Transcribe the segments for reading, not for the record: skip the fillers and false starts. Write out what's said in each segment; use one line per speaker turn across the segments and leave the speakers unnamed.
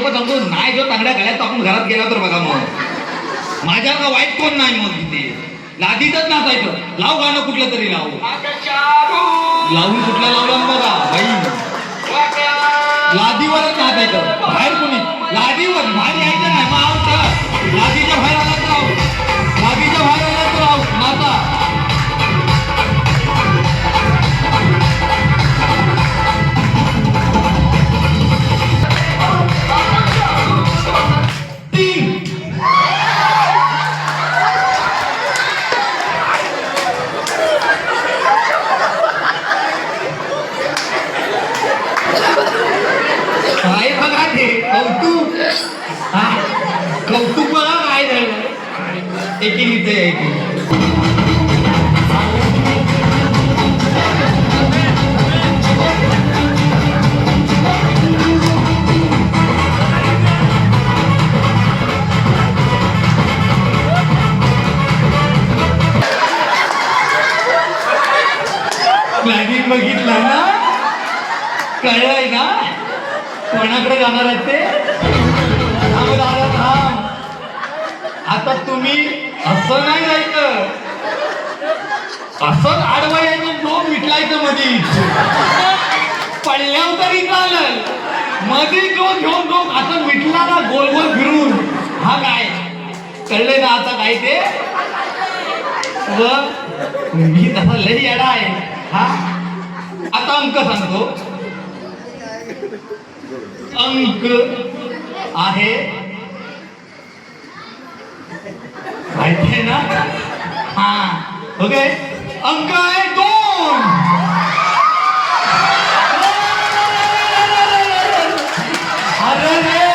तुम्हाला सांगतो नाही जो तांगड्या गळ्यात टाकून घरात गेला तर बघा मग माझ्या का वाईट कोण नाही मग तिथे लादीतच नाचायचं लाव गाणं कुठलं तरी लावू लावून कुठलं लावलं बघा बाई लादीवरच नाचायचं बाहेर कोणी लादीवर बाहेर यायचं नाही मग आवडतं लादीच्या बाहेर आला तर आऊ लादीच्या बाहेर आला तर आऊ नाचा काय बघा ते कौतुक हा कौतुक बघा काय झालं एकीने एकी प्लॅनिंग बघितला ना कळलंय ना कोणाकडे जाणार आहेत ते थांब दादा थांब आता तुम्ही असं नाही जायचं असंच आडवं यायचं डोक मिटलायचं मधी पडल्यावर तरी चालेल मध्ये जो घेऊन डोक असं मिटला ना गोल गोल फिरून हा काय कळलंय ना आता काय ते व मी तसा लई येडा आहे हा आता अंक सांगतो अंक आहे माहिती ना हा ओके अंक आहे 2 अरे रे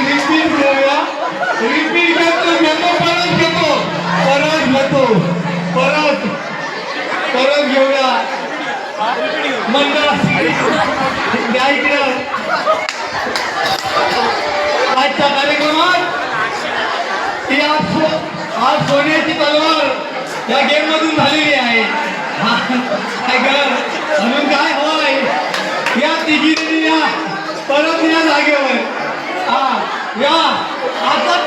रिपीट घेतो परत घेऊया मंडळ द्या इकडं आजच्या कार्यक्रमात आज सोन्याची तलवार या गेम मधून झालेली आहे म्हणून काय हवंय या तिघी या परत या जागेवर हा या आता